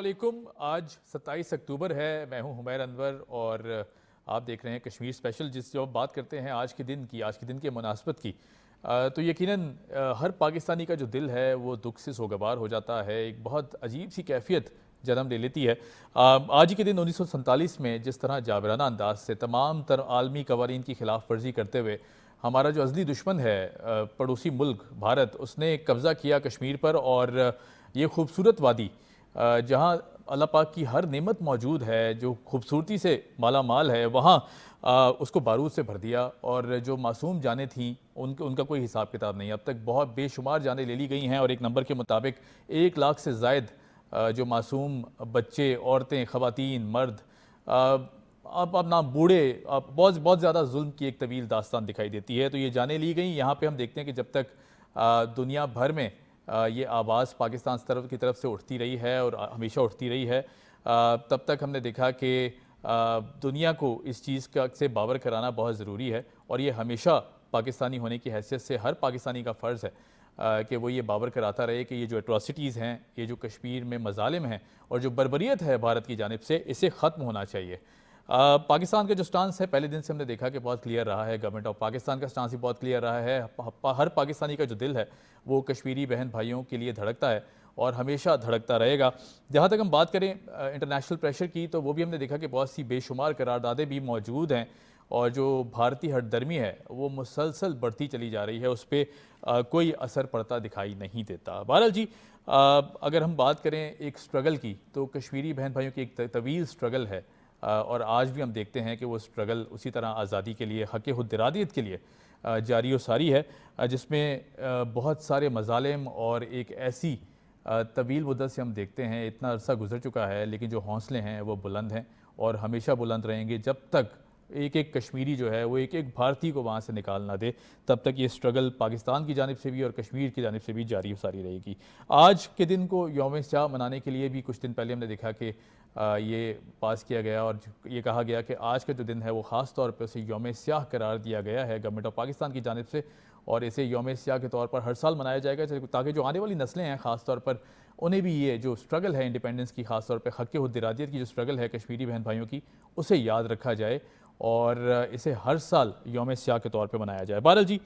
علیکم. آج 27 اکتوبر ہے. میں ہوں حمیر انور اور آپ دیکھ رہے ہیں کشمیر اسپیشل. جو بات کرتے ہیں آج کے دن کے مناسبت کی, تو یقیناً ہر پاکستانی کا جو دل ہے وہ دکھ سے سوگوار ہو جاتا ہے. ایک بہت عجیب سی کیفیت جنم لے لیتی ہے. آج کے دن 1947 میں جس طرح جابرانہ انداز سے تمام تر عالمی قوانین کی خلاف ورزی کرتے ہوئے ہمارا جو ازلی دشمن ہے پڑوسی ملک بھارت, اس نے قبضہ کیا کشمیر پر, اور یہ خوبصورت وادی جہاں اللہ پاک کی ہر نعمت موجود ہے, جو خوبصورتی سے مالا مال ہے, وہاں اس کو بارود سے بھر دیا. اور جو معصوم جانیں تھیں ان کا کوئی حساب کتاب نہیں. اب تک بہت بے شمار جانیں لے لی گئی ہیں, اور ایک نمبر کے مطابق 1 لاکھ سے زائد جو معصوم بچے, عورتیں, خواتین, مرد, اب نہ بوڑھے, بہت زیادہ ظلم کی ایک طویل داستان دکھائی دیتی ہے. تو یہ جانیں لی گئیں. یہاں پہ ہم دیکھتے ہیں کہ جب تک دنیا بھر میں یہ آواز پاکستان کی طرف سے اٹھتی رہی ہے اور ہمیشہ اٹھتی رہی ہے, تب تک ہم نے دیکھا کہ دنیا کو اس چیز سے باور کرانا بہت ضروری ہے. اور یہ ہمیشہ پاکستانی ہونے کی حیثیت سے ہر پاکستانی کا فرض ہے کہ وہ یہ باور کراتا رہے کہ یہ جو ایٹراسٹیز ہیں, یہ جو کشمیر میں مظالم ہیں, اور جو بربریت ہے بھارت کی جانب سے, اسے ختم ہونا چاہیے. پاکستان کا جو سٹانس ہے پہلے دن سے ہم نے دیکھا کہ بہت کلیئر رہا ہے. گورنمنٹ آف پاکستان کا سٹانس بھی بہت کلیئر رہا ہے. ہر پاکستانی کا جو دل ہے وہ کشمیری بہن بھائیوں کے لیے دھڑکتا ہے اور ہمیشہ دھڑکتا رہے گا. جہاں تک ہم بات کریں انٹرنیشنل پریشر کی, تو وہ بھی ہم نے دیکھا کہ بہت سی بے شمار قراردادیں بھی موجود ہیں, اور جو بھارتی ہٹ درمی ہے وہ مسلسل بڑھتی چلی جا رہی ہے. اس پہ کوئی اثر پڑتا دکھائی نہیں دیتا. بہرحال جی, اگر ہم بات کریں ایک سٹرگل کی, تو کشمیری بہن بھائیوں کی ایک طویل سٹرگل ہے, اور آج بھی ہم دیکھتے ہیں کہ وہ سٹرگل اسی طرح آزادی کے لیے, حق خود ارادیت کے لیے جاری و ساری ہے, جس میں بہت سارے مظالم اور ایک ایسی طویل مدت سے ہم دیکھتے ہیں, اتنا عرصہ گزر چکا ہے, لیکن جو حوصلے ہیں وہ بلند ہیں اور ہمیشہ بلند رہیں گے. جب تک ایک کشمیری جو ہے وہ ایک بھارتی کو وہاں سے نکال نہ دے, تب تک یہ سٹرگل پاکستان کی جانب سے بھی اور کشمیر کی جانب سے بھی جاری و ساری رہے گی. آج کے دن کو یوم سیاہ منانے کے لیے بھی کچھ دن پہلے ہم نے دیکھا کہ یہ پاس کیا گیا, اور یہ کہا گیا کہ آج کا جو دن ہے وہ خاص طور پہ اسے یوم سیاہ قرار دیا گیا ہے گورنمنٹ آف پاکستان کی جانب سے, اور اسے یوم سیاہ کے طور پر ہر سال منایا جائے گا, تاکہ جو آنے والی نسلیں ہیں خاص طور پر انہیں بھی یہ جو سٹرگل ہے انڈیپینڈنس کی, خاص طور پہ حق خود ارادیت کی جو سٹرگل ہے کشمیری بہن بھائیوں کی, اسے یاد رکھا جائے اور اسے ہر سال یوم سیاہ کے طور پہ منایا جائے. بہرحال جی,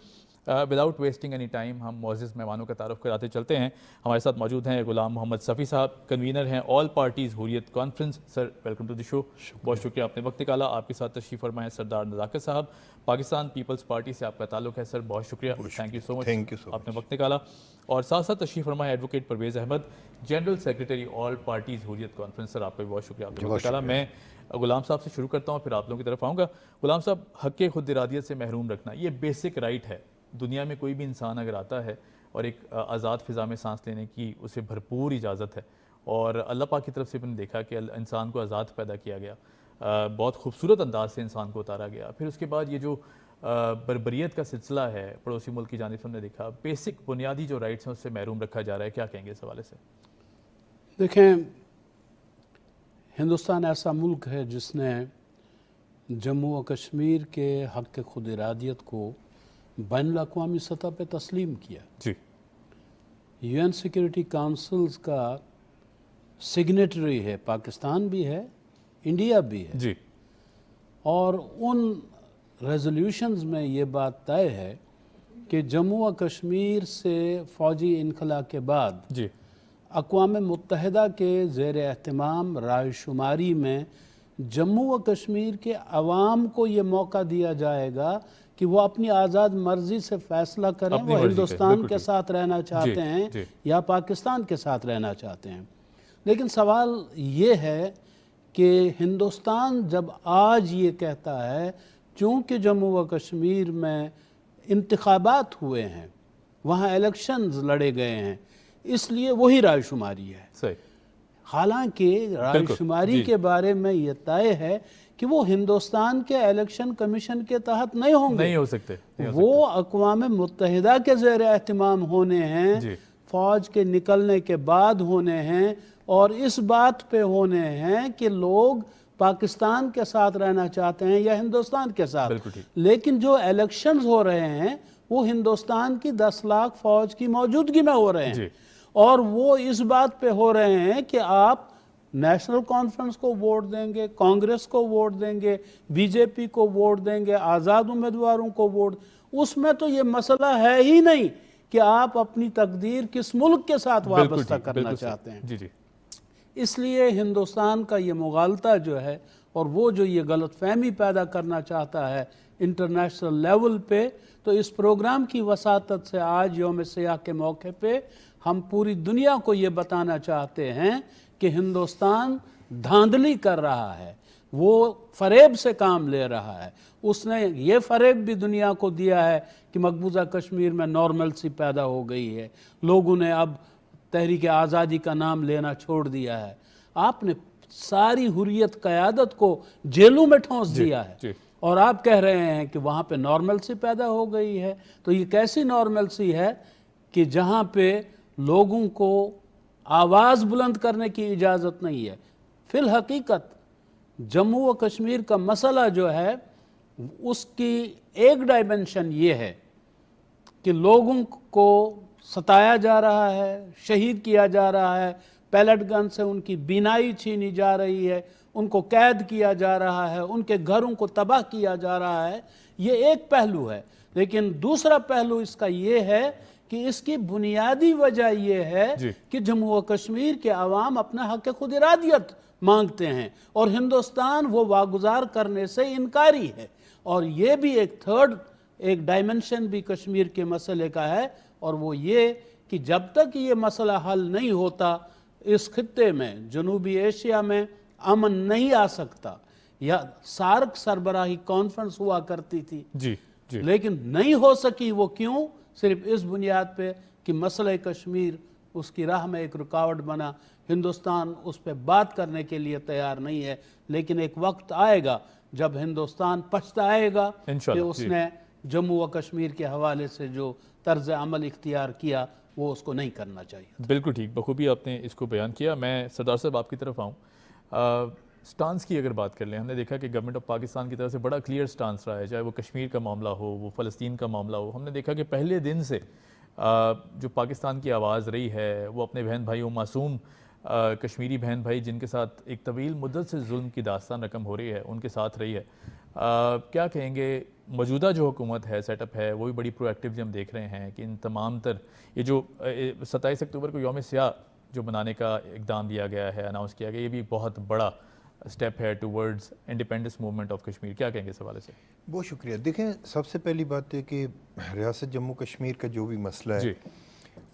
وداؤٹ ویسٹنگ اینی ٹائم ہم معزز مہمانوں کا تعارف کراتے چلتے ہیں. ہمارے ساتھ موجود ہیں غلام محمد صفی صاحب, کنوینر ہیں all parties Hurriyat conference. Sir welcome to the show. بہت شکریہ آپ نے وقت نکالا. آپ کے ساتھ تشریف فرما ہے سردار نزاکت صاحب, پاکستان پیپلز پارٹی سے آپ کا تعلق ہے. سر بہت شکریہ, تھینک یو سو مچ, آپ نے وقت نکالا. اور ساتھ ساتھ تشریف فرما ہے advocate Parvez Ahmad, general secretary all parties Hurriyat conference. Sir آپ کا بھی بہت شکریہ, آپ نے وقت نکالا. میں غلام صاحب سے شروع کرتا ہوں, پھر آپ لوگوں کی طرف آؤں گا. غلام صاحب, حق خود ارادیت سے محروم رکھنا یہ بیسک رائٹ ہے. دنیا میں کوئی بھی انسان اگر آتا ہے اور ایک آزاد فضا میں سانس لینے کی اسے بھرپور اجازت ہے, اور اللہ پاک کی طرف سے بھی نے دیکھا کہ انسان کو آزاد پیدا کیا گیا, بہت خوبصورت انداز سے انسان کو اتارا گیا. پھر اس کے بعد یہ جو بربریت کا سلسلہ ہے پڑوسی ملک کی جانب سے ہم نے دیکھا, بیسک بنیادی جو رائٹس ہیں اس سے محروم رکھا جا رہا ہے. کیا کہیں گے اس حوالے سے؟ دیکھیں, ہندوستان ایسا ملک ہے جس نے جموں و کشمیر کے حق خود ارادیت کو بین الاقوامی سطح پہ تسلیم کیا. جی, یو این سیکورٹی کونسلز کا سگنیٹری ہے, پاکستان بھی ہے, انڈیا بھی ہے. جی, اور ان ریزولوشنز میں یہ بات طے ہے کہ جموں و کشمیر سے فوجی انخلا کے بعد جی, اقوام متحدہ کے زیر اہتمام رائے شماری میں جموں و کشمیر کے عوام کو یہ موقع دیا جائے گا کہ وہ اپنی آزاد مرضی سے فیصلہ کریں, وہ ہندوستان کے ساتھ رہنا چاہتے ہیں یا پاکستان کے ساتھ رہنا چاہتے ہیں. لیکن سوال یہ ہے کہ ہندوستان جب آج یہ کہتا ہے چونکہ جموں و کشمیر میں انتخابات ہوئے ہیں, وہاں الیکشنز لڑے گئے ہیں, اس لیے وہی رائے شماری ہے. صحیح. حالانکہ رائے شماری کے بارے میں یہ طے ہے کہ وہ ہندوستان کے الیکشن کمیشن کے تحت نہیں ہوں گے, نہیں ہو سکتے, وہ اقوام متحدہ کے زیر اہتمام ہونے ہیں, فوج کے نکلنے کے بعد ہونے ہیں, اور اس بات پہ ہونے ہیں کہ لوگ پاکستان کے ساتھ رہنا چاہتے ہیں یا ہندوستان کے ساتھ. لیکن جو الیکشنز ہو رہے ہیں وہ ہندوستان کی 10 لاکھ فوج کی موجودگی میں ہو رہے ہیں, اور وہ اس بات پہ ہو رہے ہیں کہ آپ نیشنل کانفرنس کو ووٹ دیں گے، کانگریس کو ووٹ دیں گے، بی جے پی کو ووٹ دیں گے، آزاد امیدواروں کو ووٹ، اس میں تو یہ مسئلہ ہے ہی نہیں کہ آپ اپنی تقدیر کس ملک کے ساتھ وابستہ کرنا چاہتے ہیں۔ جی جی اس لیے ہندوستان کا یہ مغالطہ جو ہے اور وہ جو یہ غلط فہمی پیدا کرنا چاہتا ہے انٹرنیشنل لیول پہ، تو اس پروگرام کی وساطت سے آج یوم سیاہ کے موقع پہ ہم پوری دنیا کو یہ بتانا چاہتے ہیں کہ ہندوستان دھاندلی کر رہا ہے، وہ فریب سے کام لے رہا ہے۔ اس نے یہ فریب بھی دنیا کو دیا ہے کہ مقبوضہ کشمیر میں نارمل سی پیدا ہو گئی ہے، لوگوں نے اب تحریک آزادی کا نام لینا چھوڑ دیا ہے۔ آپ نے ساری حریت قیادت کو جیلوں میں ٹھونس دیا ہے، اور آپ کہہ رہے ہیں کہ وہاں پہ نارمل سی پیدا ہو گئی ہے۔ تو یہ کیسی نارمل سی ہے کہ جہاں پہ لوگوں کو آواز بلند کرنے کی اجازت نہیں ہے؟ فی الحقیقت جموں و کشمیر کا مسئلہ جو ہے اس کی ایک ڈائمنشن یہ ہے کہ لوگوں کو ستایا جا رہا ہے، شہید کیا جا رہا ہے، پیلٹ گن سے ان کی بینائی چھینی جا رہی ہے، ان کو قید کیا جا رہا ہے، ان کے گھروں کو تباہ کیا جا رہا ہے۔ یہ ایک پہلو ہے، لیکن دوسرا پہلو اس کا یہ ہے کہ اس کی بنیادی وجہ یہ ہے کہ جموں و کشمیر کے عوام اپنا حق خود ارادیت مانگتے ہیں، اور ہندوستان وہ واگزار کرنے سے انکاری ہے۔ اور یہ بھی ایک تھرڈ ایک ڈائمنشن بھی کشمیر کے مسئلے کا ہے، اور وہ یہ کہ جب تک یہ مسئلہ حل نہیں ہوتا اس خطے میں، جنوبی ایشیا میں امن نہیں آ سکتا۔ یا سارک سربراہی کانفرنس ہوا کرتی تھی، لیکن نہیں ہو سکی۔ وہ کیوں؟ صرف اس بنیاد پہ کہ مسئلہ کشمیر اس کی راہ میں ایک رکاوٹ بنا، ہندوستان اس پہ بات کرنے کے لیے تیار نہیں ہے۔ لیکن ایک وقت آئے گا جب ہندوستان پچھتائے گا کہ اس نے جموں و کشمیر کے حوالے سے جو طرز عمل اختیار کیا وہ اس کو نہیں کرنا چاہیے۔ بالکل ٹھیک، بخوبی آپ نے اس کو بیان کیا۔ میں سردار صاحب آپ کی طرف آؤں، سٹانس کی اگر بات کر لیں، ہم نے دیکھا کہ گورنمنٹ آف پاکستان کی طرف سے بڑا کلیئر سٹانس رہا ہے، چاہے وہ کشمیر کا معاملہ ہو، وہ فلسطین کا معاملہ ہو۔ ہم نے دیکھا کہ پہلے دن سے جو پاکستان کی آواز رہی ہے وہ اپنے بہن بھائیوں، معصوم کشمیری بہن بھائی جن کے ساتھ ایک طویل مدت سے ظلم کی داستان رقم ہو رہی ہے، ان کے ساتھ رہی ہے۔ کیا کہیں گے، موجودہ جو حکومت ہے، سیٹ اپ ہے، وہ بھی بڑی پرو ایکٹیولی ہم دیکھ رہے ہیں کہ ان تمام تر یہ جو 27 اکتوبر کو یوم سیاہ جو منانے کا اقدام لیا گیا ہے، اناؤنس کیا گیا، یہ بھی بہت بڑا سٹیپ ہے towards independence movement of Kashmir. کیا کہیں گے اس حوالے سے؟ بہت شکریہ۔ دیکھیں، سب سے پہلی بات ہے کہ ریاست جموں کشمیر کا جو بھی مسئلہ ہے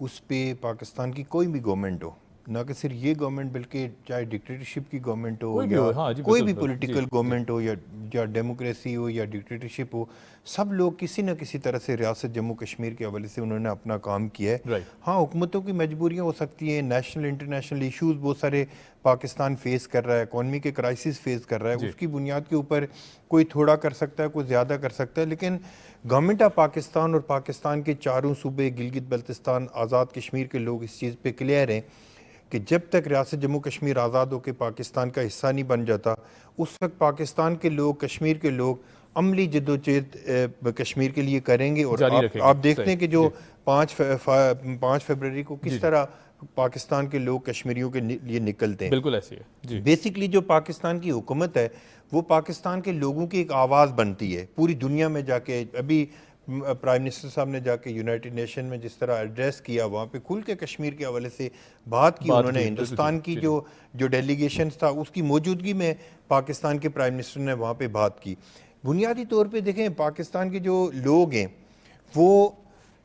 اس پہ پاکستان کی کوئی بھی گورنمنٹ ہو، نہ کہ صرف یہ گورنمنٹ بلکہ چاہے ڈکٹیٹرشپ کی گورنمنٹ ہو یا کوئی بھی پولیٹیکل گورنمنٹ ہو یا ڈیموکریسی ہو یا ڈکٹیٹرشپ ہو، سب لوگ کسی نہ کسی طرح سے ریاست جموں کشمیر کے حوالے سے انہوں نے اپنا کام کیا ہے۔ ہاں، حکومتوں کی مجبوریاں ہو سکتی ہیں، نیشنل انٹرنیشنل ایشوز بہت سارے پاکستان فیس کر رہا ہے، اکانومی کے کرائسس فیس کر رہا ہے، اس کی بنیاد کے اوپر کوئی تھوڑا کر سکتا ہے، کوئی زیادہ کر سکتا ہے، لیکن گورنمنٹ آف پاکستان اور پاکستان کے چاروں صوبے، گلگت بلتستان، آزاد کشمیر کے لوگ اس چیز پہ کلیئر ہیں کہ جب تک ریاست جموں کشمیر آزاد ہو کے پاکستان کا حصہ نہیں بن جاتا، اس وقت پاکستان کے لوگ، کشمیر کے لوگ عملی جدوجہد کشمیر کے لیے کریں گے۔ اور آپ دیکھتے ہیں کہ جو 5 فروری کو کس طرح پاکستان کے لوگ کشمیریوں کے لیے نکلتے ہیں۔ بالکل ایسی ہے۔ بیسکلی جو پاکستان کی حکومت ہے وہ پاکستان کے لوگوں کی ایک آواز بنتی ہے پوری دنیا میں جا کے۔ ابھی پرائم منسٹر صاحب نے جا کے یونائٹڈ نیشن میں جس طرح ایڈریس کیا، وہاں پہ کھل کے کشمیر کے حوالے سے بات کی انہوں نے۔ ہندوستان کی جو ڈیلیگیشن تھا اس کی موجودگی میں پاکستان کے پرائم منسٹر نے وہاں پہ بات کی۔ بنیادی طور پہ دیکھیں، پاکستان کے جو لوگ ہیں وہ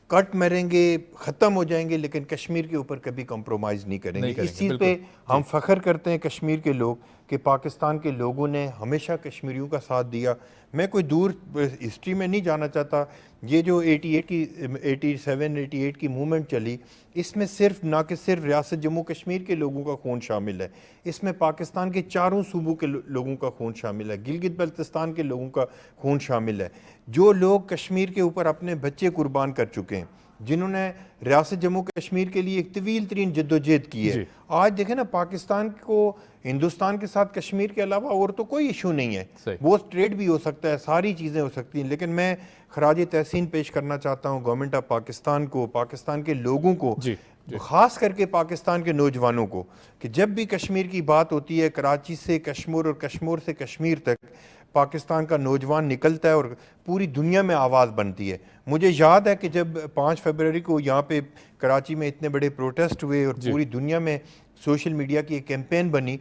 کٹ مریں گے، ختم ہو جائیں گے، لیکن کشمیر کے اوپر کبھی کمپرومائز نہیں کریں گے۔ اس چیز پہ ہم فخر کرتے ہیں کشمیر کے لوگ کہ پاکستان کے لوگوں نے ہمیشہ کشمیریوں کا ساتھ دیا۔ میں کوئی دور ہسٹری میں نہیں جانا چاہتا، یہ جو 87-88 کی موومنٹ چلی، اس میں صرف نہ کہ صرف ریاست جموں کشمیر کے لوگوں کا خون شامل ہے، اس میں پاکستان کے چاروں صوبوں کے لوگوں کا خون شامل ہے، گلگت بلتستان کے لوگوں کا خون شامل ہے۔ جو لوگ کشمیر کے اوپر اپنے بچے قربان کر چکے ہیں، جنہوں نے ریاست جموں کشمیر کے لیے ایک طویل ترین جدوجہد کی ہے۔ آج دیکھیں نا، پاکستان کو ہندوستان کے ساتھ کشمیر کے علاوہ اور تو کوئی ایشو نہیں ہے، وہ ٹریڈ بھی ہو سکتا ہے، ساری چیزیں ہو سکتی ہیں، لیکن میں خراج تحسین پیش کرنا چاہتا ہوں گورنمنٹ آف پاکستان کو، پاکستان کے لوگوں کو، خاص کر کے پاکستان کے نوجوانوں کو کہ جب بھی کشمیر کی بات ہوتی ہے کراچی سے کشمیر اور کشمیر سے کشمیر تک پاکستان کا نوجوان نکلتا ہے اور پوری دنیا میں آواز بنتی ہے. مجھے یاد ہے کہ جب 5 فروری کو یہاں پہ کراچی میں اتنے بڑے پروٹیسٹ ہوئے اور پوری دنیا میں سوشل میڈیا کی ایک کیمپین بنی,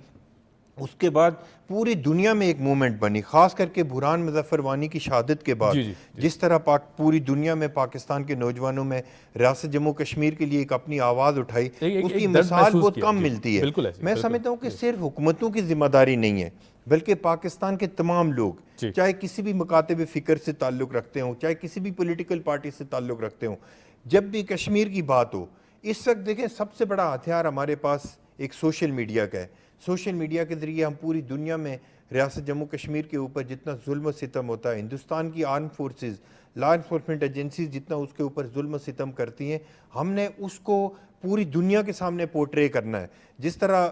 اس کے بعد پوری دنیا میں ایک موومنٹ بنی, خاص کر کے برہان مظفر وانی کی شہادت کے بعد جس طرح پوری دنیا میں پاکستان کے نوجوانوں میں ریاست جموں کشمیر کے لیے ایک اپنی آواز اٹھائی, اس کی مثال بہت کم ملتی ہے. میں سمجھتا ہوں کہ صرف حکومتوں کی ذمہ داری نہیں ہے بلکہ پاکستان کے تمام لوگ چاہے کسی بھی مکاتب فکر سے تعلق رکھتے ہوں, چاہے کسی بھی پولیٹیکل پارٹی سے تعلق رکھتے ہوں, جب بھی کشمیر کی بات ہو, اس وقت دیکھیں سب سے بڑا ہتھیار ہمارے پاس ایک سوشل میڈیا کا ہے. سوشل میڈیا کے ذریعے ہم پوری دنیا میں ریاست جموں کشمیر کے اوپر جتنا ظلم و ستم ہوتا ہے, ہندوستان کی arm forces, law enforcement agencies جتنا اس کے اوپر ظلم و ستم کرتی ہیں, ہم نے اس کو پوری دنیا کے سامنے پورٹرے کرنا ہے. جس طرح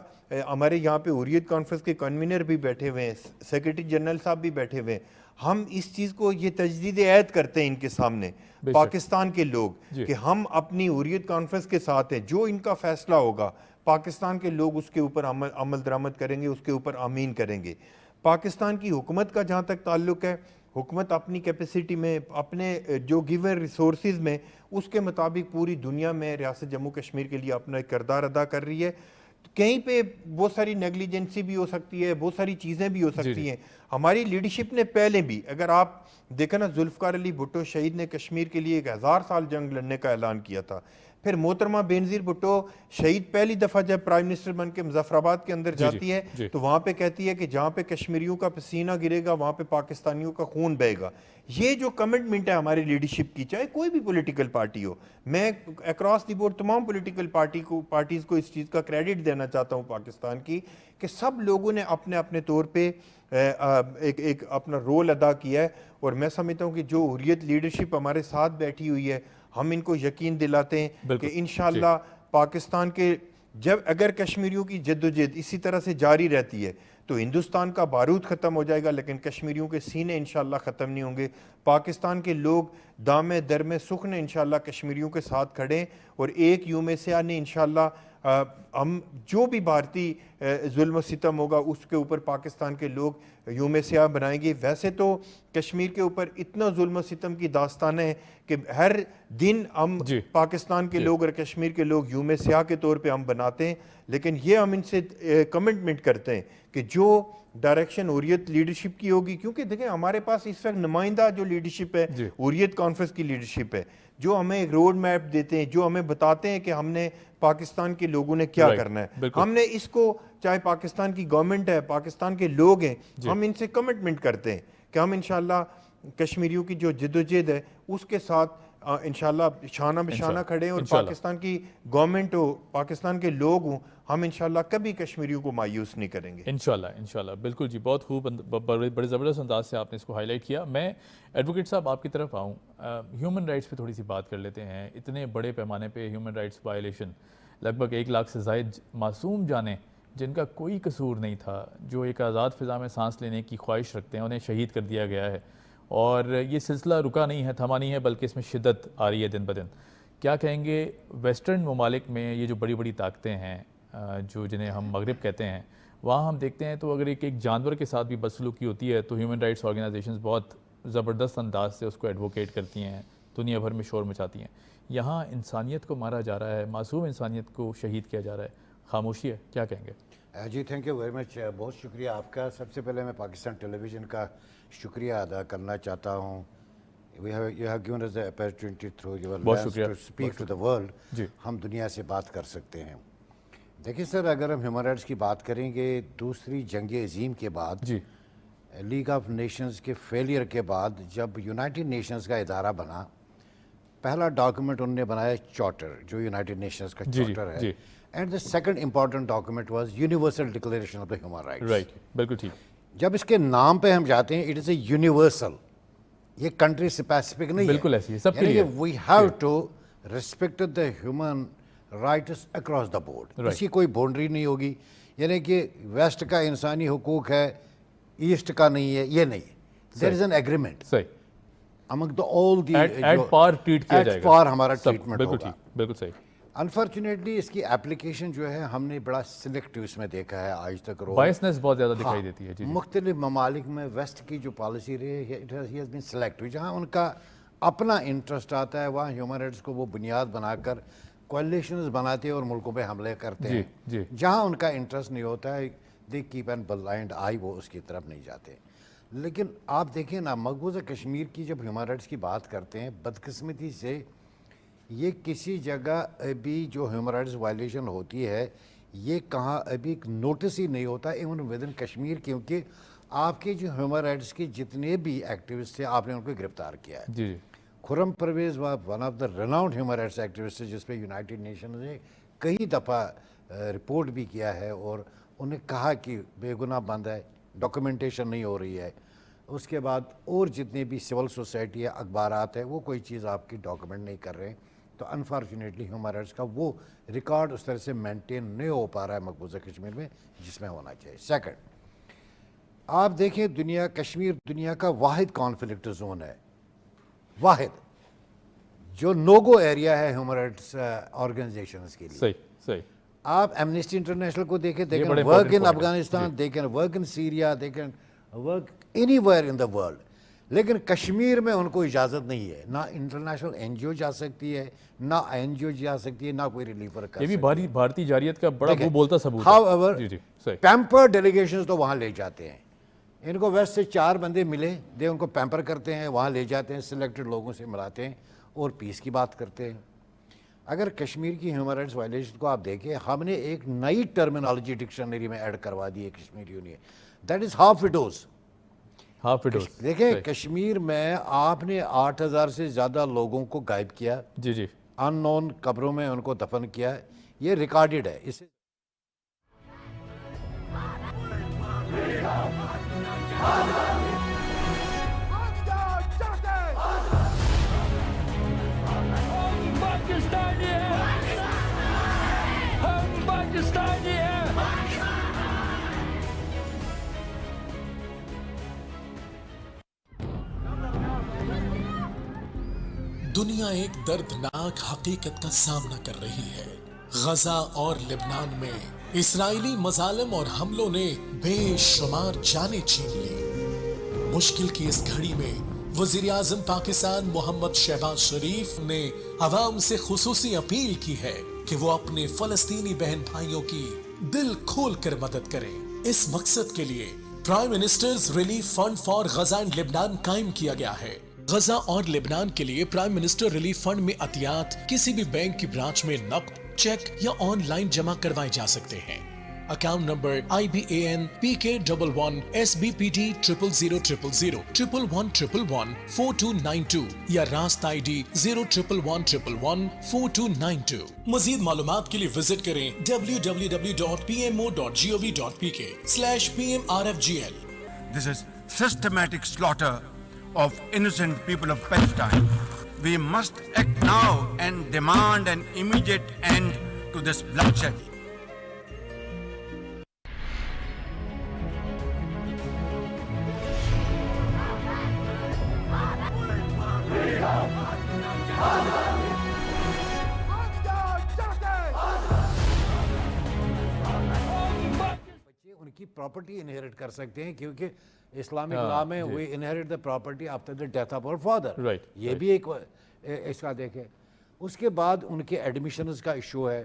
ہمارے یہاں پہ حریت کانفرنس کے کنوینر بھی بیٹھے ہوئے ہیں, سیکرٹری جنرل صاحب بھی بیٹھے ہوئے ہیں, ہم اس چیز کو یہ تجدید عہد کرتے ہیں ان کے سامنے پاکستان کے لوگ کہ ہم اپنی حریت کانفرنس کے ساتھ ہیں, جو ان کا فیصلہ ہوگا پاکستان کے لوگ اس کے اوپر عمل درآمد کریں گے, اس کے اوپر آمین کریں گے. پاکستان کی حکومت کا جہاں تک تعلق ہے, حکومت اپنی کیپیسٹی میں, اپنے جو گیون ریسورسز میں, اس کے مطابق پوری دنیا میں ریاست جموں کشمیر کے لیے اپنا ایک کردار ادا کر رہی ہے. کہیں پہ بہت ساری نیگلیجنسی بھی ہو سکتی ہے, بہت ساری چیزیں بھی ہو سکتی ہیں. ہماری لیڈرشپ نے پہلے بھی, اگر آپ دیکھیں نا, ذوالفقار علی بھٹو شہید نے کشمیر کے لیے 1000 سال جنگ لڑنے کا اعلان کیا تھا. پھر محترمہ بینظیر بھٹو شہید پہلی دفعہ جب پرائم منسٹر بن کے مظفر آباد کے اندر جاتی ہے تو وہاں پہ کہتی ہے کہ جہاں پہ کشمیریوں کا پسینہ گرے گا وہاں پہ پاکستانیوں کا خون بہے گا. یہ جو کمٹمنٹ ہے ہماری لیڈرشپ کی, چاہے کوئی بھی پولیٹیکل پارٹی ہو, میں اکراس دی بورڈ تمام پولیٹیکل پارٹیز کو اس چیز کا کریڈٹ دینا چاہتا ہوں پاکستان کی, کہ سب لوگوں نے اپنے اپنے طور پہ ایک اپنا رول ادا کیا ہے. اور میں سمجھتا ہوں کہ جو حریت لیڈرشپ ہمارے ساتھ بیٹھی ہوئی ہے, ہم ان کو یقین دلاتے ہیں کہ انشاءاللہ پاکستان کے جب اگر کشمیریوں کی جدوجہد اسی طرح سے جاری رہتی ہے تو ہندوستان کا بارود ختم ہو جائے گا, لیکن کشمیریوں کے سینے انشاءاللہ ختم نہیں ہوں گے. پاکستان کے لوگ دامے درمے سکھ نے انشاءاللہ کشمیریوں کے ساتھ کھڑے, اور ایک یوم سیاہ نے انشاءاللہ ہم جو بھی بھارتی ظلم و ستم ہوگا اس کے اوپر پاکستان کے لوگ یوم سیاہ بنائیں گے. ویسے تو کشمیر کے اوپر اتنا ظلم و ستم کی داستان ہے کہ ہر دن ہم پاکستان کے لوگ اور کشمیر کے لوگ یوم سیاہ کے طور پہ ہم بناتے ہیں, لیکن یہ ہم ان سے کمٹمنٹ کرتے ہیں کہ جو ڈائریکشن حریت لیڈرشپ کی ہوگی, کیونکہ دیکھیں ہمارے پاس اس وقت نمائندہ جو لیڈرشپ ہے حریت کانفرنس کی لیڈرشپ ہے, جو ہمیں ایک روڈ میپ دیتے ہیں, جو ہمیں بتاتے ہیں کہ ہم نے پاکستان کے لوگوں نے کیا کرنا ہے. ہم نے اس کو, چاہے پاکستان کی گورنمنٹ ہے, پاکستان کے لوگ ہیں, ہم ان سے کمٹمنٹ کرتے ہیں کہ ہم انشاءاللہ کشمیریوں کی جو جدوجہد ہے اس کے ساتھ انشاءاللہ شانہ بشانہ کھڑے ہیں, اور پاکستان کی گورنمنٹ ہو, پاکستان کے لوگ ہوں, ہم انشاءاللہ کبھی کشمیریوں کو مایوس نہیں کریں گے. انشاءاللہ بالکل جی, بہت خوب, بڑے زبردست انداز سے آپ نے اس کو ہائی لائٹ کیا. میں ایڈوکیٹ صاحب آپ کی طرف آؤں, ہیومن رائٹس پہ تھوڑی سی بات کر لیتے ہیں. اتنے بڑے پیمانے پہ ہیومن رائٹس وائلیشن, لگ بھگ 1 لاکھ سے زائد معصوم جانیں جن کا کوئی قصور نہیں تھا, جو ایک آزاد فضا میں سانس لینے کی خواہش رکھتے ہیں, انہیں شہید کر دیا گیا ہے. اور یہ سلسلہ رکا نہیں ہے, تھما نہیں ہے, بلکہ اس میں شدت آ رہی ہے دن بدن. کیا کہیں گے ویسٹرن ممالک میں یہ جو بڑی بڑی طاقتیں ہیں, جو جنہیں ہم مغرب کہتے ہیں, وہاں ہم دیکھتے ہیں تو اگر ایک جانور کے ساتھ بھی بدسلوکی ہوتی ہے تو ہیومن رائٹس آرگنائزیشنز بہت زبردست انداز سے اس کو ایڈوکیٹ کرتی ہیں, دنیا بھر میں شور مچاتی ہیں. یہاں انسانیت کو مارا جا رہا ہے, معصوم انسانیت کو شہید کیا جا رہا ہے, خاموشی ہے. کیا کہیں گے؟ جی تھینک یو ویری مچ, بہت شکریہ آپ کا. سب سے پہلے میں پاکستان ٹیلی ویژن کا شکریہ ادا کرنا چاہتا ہوں. you have given us the opportunity through your lens to speak to the world. ہم دنیا سے بات کر سکتے ہیں. دیکھیں سر, اگر ہم ہیومن رائٹس کی بات کریں گے, دوسری جنگ عظیم کے بعد, لیگ آف نیشنز کے فیلئر کے بعد, جب یونائٹڈ نیشنز کا ادارہ بنا, پہلا ڈاکومنٹ انہوں نے بنایا چارٹر, جو یونائٹڈ نیشنز کا چارٹر ہے. And the second important document was universal declaration of the human rights. Right, بالکل ٹھیک. جب اس کے نام پہ ہم جاتے ہیں, اٹ از اے یونیورسل, یہ کنٹری اسپیسیفک نہیں ہے, بالکل ایسی ہے, سب کے لیے. We have to respect the human rights across the board. اس کی کوئی باؤنڈری نہیں ہوگی, یعنی کہ ویسٹ کا انسانی حقوق ہے, ایسٹ کا نہیں ہے, یہ نہیں. There is an agreement among the all the at par treat کیا جائے گا, پار ہمارا ٹریٹمنٹ ہوگا. بالکل صحیح. انفارچونیٹلی اس کی اپلیکیشن جو ہے ہم نے بڑا سلیکٹیو اس میں دیکھا ہے آج تک. بائسنس بہت زیادہ دکھائی دیتی ہے. جی مختلف ممالک میں ویسٹ کی جو پالیسی رہی ہے سلیکٹیو, جہاں ان کا اپنا انٹرسٹ آتا ہے وہاں ہیومن رائٹس کو وہ بنیاد بنا کر کولیشنز بناتے ہیں اور ملکوں پہ حملے کرتے ہیں. جہاں ان کا انٹرسٹ نہیں ہوتا ہے دے کیپ این بلائنڈ آئی, وہ اس کی طرف نہیں جاتے. لیکن آپ دیکھیں نا, مقبوضہ کشمیر کی جب ہیومن رائٹس کی بات کرتے ہیں, بدقسمتی سے یہ کسی جگہ ابھی جو ہیومن رائٹس وائلیشن ہوتی ہے یہ کہاں ابھی نوٹس ہی نہیں ہوتا ایون ود ان کشمیر, کیونکہ آپ کے جو ہیومن رائٹس کے جتنے بھی ایکٹیوسٹ تھے آپ نے ان کو گرفتار کیا ہے. جی Khurram Parvez one of the renowned human rights activist جس پہ یونائٹڈ نیشنز نے کئی دفعہ رپورٹ بھی کیا ہے اور انہیں کہا کہ بے گناہ بند ہے, ڈاکومنٹیشن نہیں ہو رہی ہے. اس کے بعد اور جتنے بھی سول سوسائٹی ہے, اخبارات ہیں, وہ کوئی چیز آپ کی ڈاکومنٹ نہیں کر رہے ہیں. تو انفارچونیٹلی ہیومن رائٹس کا وہ ریکارڈ اس طرح سے مینٹین نہیں ہو پا رہا ہے مقبوضہ کشمیر میں جس میں ہونا چاہیے. سیکنڈ, آپ دیکھیں کشمیر دنیا کا واحد کانفلکٹ زون ہے, واحد جو نوگو ایریا ہے ہیومن رائٹس آرگنائزیشنز کے لیے. صحیح صحیح. آپ ایمنسٹی انٹرنیشنل کو دیکھیں, they can work in Afghanistan, they can work in Syria, they can work any where in the world. لیکن کشمیر میں ان کو اجازت نہیں ہے, نہ انٹرنیشنل این جی او جا سکتی ہے, نہ این جی او جا سکتی ہے, نہ کوئی ریلیفر کر یہ سکتی بھی بھارتی جاریت کا بڑا وہ بولتا ثبوت ہے. پیمپر ڈیلیگیشنز تو وہاں لے جاتے ہیں, ان کو ویسٹ سے 4 بندے ملے, دے ان کو پیمپر کرتے ہیں, وہاں لے جاتے ہیں, سلیکٹڈ لوگوں سے ملاتے ہیں اور پیس کی بات کرتے ہیں. اگر کشمیر کی ہیومن رائٹس وائلیشن کو آپ دیکھیں, ہم نے ایک نئی ٹرمینالوجی ڈکشنری میں ایڈ کروا دی ہے Kashmir union, that is half widows. دیکھیں کشمیر میں آپ نے 8000 سے زیادہ لوگوں کو غائب کیا, جی جی, ان نون قبروں میں ان کو دفن کیا, یہ ریکارڈڈ ہے. اس دنیا ایک دردناک حقیقت کا سامنا کر رہی ہے. غزہ اور لبنان میں اسرائیلی مظالم اور حملوں نے بے شمار جانیں چھین لی. مشکل کی اس گھڑی میں وزیر اعظم پاکستان محمد شہباز شریف نے عوام سے خصوصی اپیل کی ہے کہ وہ اپنے فلسطینی بہن بھائیوں کی دل کھول کر مدد کریں. اس مقصد کے لیے prime ministers relief fund for Gaza and لبنان قائم کیا گیا ہے. غزہ اور لبنان کے لیے پرائم منسٹر ریلیف فنڈ میں عطیات کسی بھی بینک کی برانچ میں نقد, چیک یا آن لائن جمع کروائے جا سکتے ہیں. Account number IBAN PK11 SBPD 00000 11111 4292 یا راست ID 01111 4292. مزید معلومات کے لیے وزٹ کریں www.pmo.gov.pk/PMRFGL. This is systematic slaughter of innocent people of Palestine. We must act now and demand an immediate end to this bloodshed. ان کی پراپرٹی انہیریٹ کر سکتے ہیں کیونکہ اسلامک لا میں we inherit the property after the death of our father. یہ بھی ایک اس کا دیکھیں. اس کے بعد ان کے ایڈمیشنز کا ایشو ہے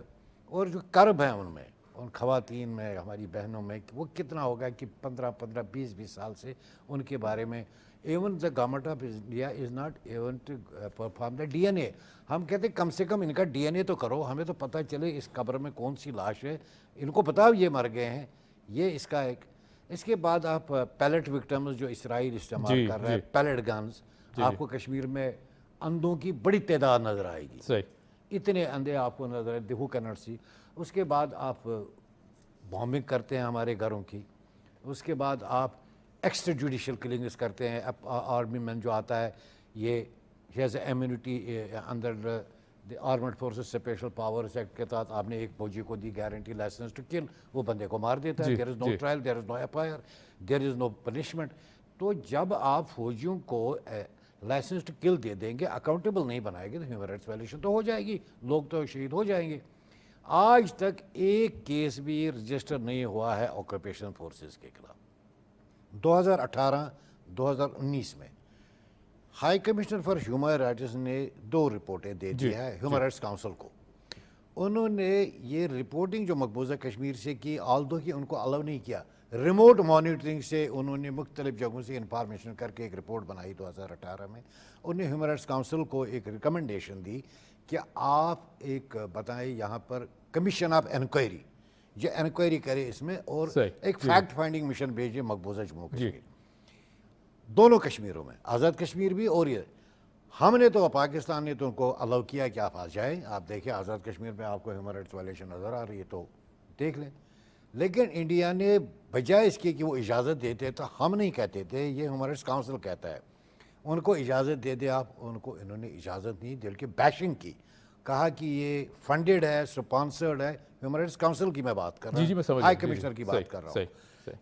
اور جو کرب ہیں ان میں, ان خواتین میں, ہماری بہنوں میں, وہ کتنا ہوگا کہ 15-20 سال سے ان کے بارے میں even the government of India is not even to perform the DNA. ہم کہتے ہیں کم سے کم ان کا DNA تو کرو, ہمیں تو پتہ چلے اس قبر میں کون سی لاش ہے, ان کو پتا یہ مر گئے ہیں. یہ اس کا ایک. اس کے بعد آپ پیلٹ وکٹمز جو اسرائیل استعمال کر رہے ہیں, پیلٹ گنز, آپ کو کشمیر میں اندھوں کی بڑی تعداد نظر آئے گی. اتنے اندھے آپ کو نظر آئے, ہو کینٹ سی. اس کے بعد آپ بامبنگ کرتے ہیں ہمارے گھروں کی. اس کے بعد آپ ایکسٹرا جوڈیشل کلنگز کرتے ہیں. آرمی مین جو آتا ہے یہ has a immunity under armed forces special powers act کے تحت آپ نے ایک فوجی کو the guarantee licence to kill, وہ بندے کو مار دیتا ہے. دیر از نو ٹرائل, دیر از نو FIR, دیر از نو پنشمنٹ. تو جب آپ فوجیوں کو لائسنس ٹو کل دے دیں گے, اکاؤنٹیبل نہیں بنائے گے تو ہیومن رائٹس وائلیشن تو ہو جائے گی, لوگ تو شہید ہو جائیں گے. آج تک ایک کیس بھی رجسٹر نہیں ہوا ہے آکوپیشن فورسز کے خلاف. 2018-2019 میں high commissioner for human rights نے 2 رپورٹیں دے دی ہے ہیومن رائٹس کاؤنسل کو. انہوں نے یہ رپورٹنگ جو مقبوضہ کشمیر سے کی, آلدو کہ ان کو الاؤ نہیں کیا, ریموٹ مانیٹرنگ سے انہوں نے مختلف جگہوں سے انفارمیشن کر کے ایک رپورٹ بنائی 2018 میں. انہوں نے ہیومن رائٹس کاؤنسل کو ایک ریکمنڈیشن دی کہ آپ ایک بتائیں یہاں پر کمیشن آف انکوائری جو انکوائری کرے اس میں, اور ایک فیکٹ فائنڈنگ مشن بھیجے مقبوضہ جموں کشمیر, دونوں کشمیروں میں, آزاد کشمیر بھی اور یہ. ہم نے تو پاکستان نے تو ان کو الاؤ کیا کہ آپ آ جائیں, آپ دیکھیں آزاد کشمیر میں آپ کو ہیومن رائٹس وائلیشن نظر آ رہی ہے تو دیکھ لیں. لیکن انڈیا نے بجائے اس کے کہ وہ اجازت دیتے تو ہم نہیں کہتے تھے, یہ ہیومن رائٹس کاؤنسل کہتا ہے ان کو اجازت دے دے آپ, ان کو انہوں نے اجازت نہیں دی بلکہ بیشنگ کی, کہا کہ یہ فنڈڈ ہے, سپانسرڈ ہے. ہیومن رائٹس کاؤنسل کی میں بات کر رہا ہوں, ہائی کمشنر کی بات کر رہا ہوں,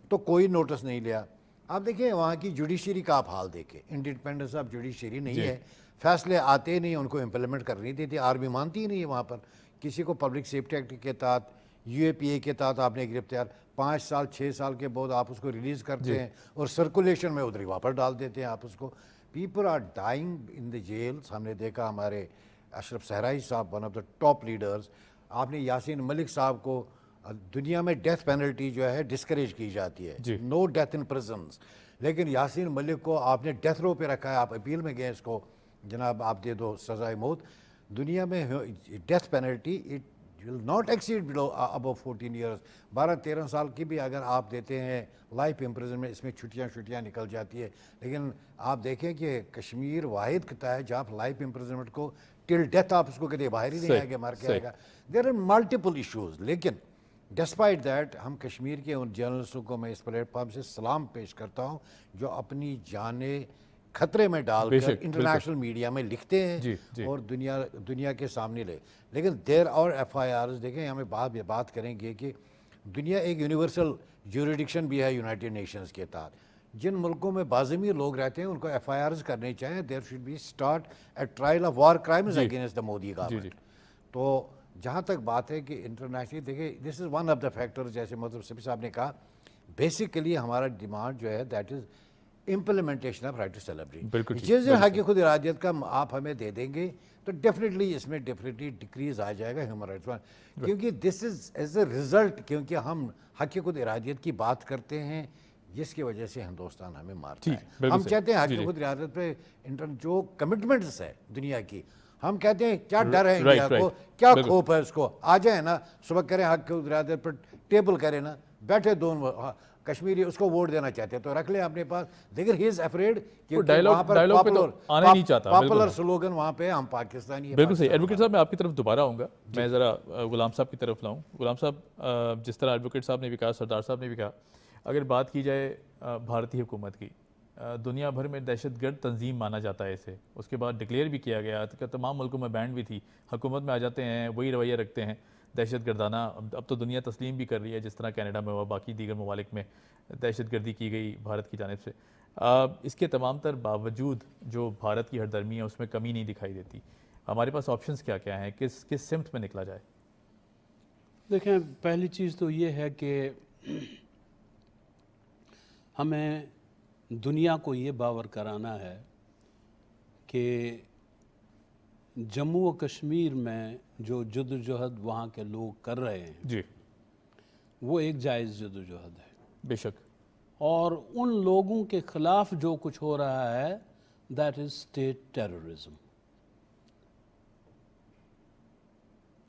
تو کوئی نوٹس نہیں لیا. آپ دیکھیں وہاں کی جوڈیشری کا آپ حال دیکھیں, انڈیپینڈنس آف جوڈیشری نہیں ہے, فیصلے آتے نہیں, ان کو امپلیمنٹ کرنی دیتی, آرمی مانتی ہی نہیں ہے وہاں پر. کسی کو پبلک سیفٹی ایکٹ کے تحت, یو اے پی اے کے تحت آپ نے گرفتار 5 سال 6 سال کے بعد آپ اس کو ریلیز کرتے ہیں اور سرکولیشن میں ادھر ہی واپس ڈال دیتے ہیں آپ اس کو. People are dying in the jails. ہم نے دیکھا ہمارے اشرف صحرائی صاحب one of the top leaders, آپ نے یاسین ملک صاحب کو, دنیا میں ڈیتھ پینلٹی جو ہے ڈسکریج کی جاتی ہے, نو ڈیتھ ان پرزنس, لیکن یاسین ملک کو آپ نے ڈیتھ رو پہ رکھا ہے, آپ اپیل میں گئے اس کو جناب آپ دے دو سزائے موت. دنیا میں death penalty it will not exceed below above 14 years, 12-13 سال کی بھی اگر آپ دیتے ہیں لائف امپریزنمنٹ, اس میں چھٹیاں نکل جاتی ہے. لیکن آپ دیکھیں کہ کشمیر واحد خطہ ہے جہاں لائف امپریزنمنٹ کو ٹل ڈیتھ آپ اس کو کہتے باہر ہی نہیں آئے گا, مار کے آئے گا. There are multiple issues. لیکن ڈسپائٹ دیٹ ہم کشمیر کے ان جرنلسٹوں کو میں اس پلیٹ فارم سے سلام پیش کرتا ہوں جو اپنی جانیں خطرے میں ڈال کر انٹرنیشنل میڈیا میں لکھتے ہیں اور دنیا کے سامنے لے. لیکن دیر اور ایف آئی آرز دیکھیں, ہمیں بات کریں گے کہ دنیا ایک یونیورسل جوریڈکشن بھی ہے یونائٹڈ نیشنز کے تحت. جن ملکوں میں باضمیر لوگ رہتے ہیں ان کو ایف آئی آرز کرنے چاہیں. There should be start a trial of war crimes against the Modi government. تو جہاں تک بات ہے کہ انٹرنیشنل دیکھیں, this is one of the factor, جیسے مطلب سبھی صاحب نے کہا, بیسیکلی ہمارا ڈیمانڈ جو ہے that is implementation of right to celebrate. جس دن حق خود ارادیت کا آپ ہمیں دے دیں گے تو ڈیفینیٹلی اس میں ڈیفینیٹلی ڈکریز آ جائے گا ہیومن رائٹس, کیونکہ دس از ایز اے ریزلٹ, کیونکہ ہم حق خود ارادیت کی بات کرتے ہیں جس کی وجہ سے ہندوستان ہمیں مارتا ہے. ہم چاہتے ہیں حق خود ارادیت پہ جو کمٹمنٹس ہے دنیا کی, ہم کہتے ہیں کیا ڈر ہے انڈیا کو, کیا خوف ہے اس کو, آ جائیں نا صبح کریں حق خود ارادیت پر ٹیبل کریں نا, بیٹھے دونوں کشمیری اس کو ووٹ دینا چاہتے ہیں تو رکھ لیں اپنے پاس. لیکن ہی از افریڈ کہ وہاں پر پاپولر سلوگن وہاں پہ ہم پاکستانی. بالکل صحیح. ایڈوکیٹ صاحب میں آپ کی طرف دوبارہ آؤں گا, میں ذرا غلام صاحب کی طرف لاؤں. غلام صاحب, جس طرح ایڈوکیٹ صاحب نے بھی کہا, سردار صاحب نے بھی کہا, اگر بات کی جائے بھارتی حکومت کی, دنیا بھر میں دہشت گرد تنظیم مانا جاتا ہے اسے, اس کے بعد ڈکلیئر بھی کیا گیا کہ تمام ملکوں میں بینڈ بھی تھی, حکومت میں آ جاتے ہیں وہی رویہ رکھتے ہیں دہشت گردانہ. اب تو دنیا تسلیم بھی کر رہی ہے, جس طرح کینیڈا میں و باقی دیگر ممالک میں دہشت گردی کی گئی بھارت کی جانب سے. اس کے تمام تر باوجود جو بھارت کی ہردرمی ہے اس میں کمی نہیں دکھائی دیتی. ہمارے پاس آپشنز کیا کیا ہیں, کس سمت میں نکلا جائے؟ دیکھیں, پہلی چیز تو یہ ہے کہ ہمیں دنیا کو یہ باور کرانا ہے کہ جموں و کشمیر میں جو جدوجہد وہاں کے لوگ کر رہے ہیں وہ ایک جائز جدوجہد ہے. بے شک. اور ان لوگوں کے خلاف جو کچھ ہو رہا ہے دیٹ از اسٹیٹ ٹیررزم.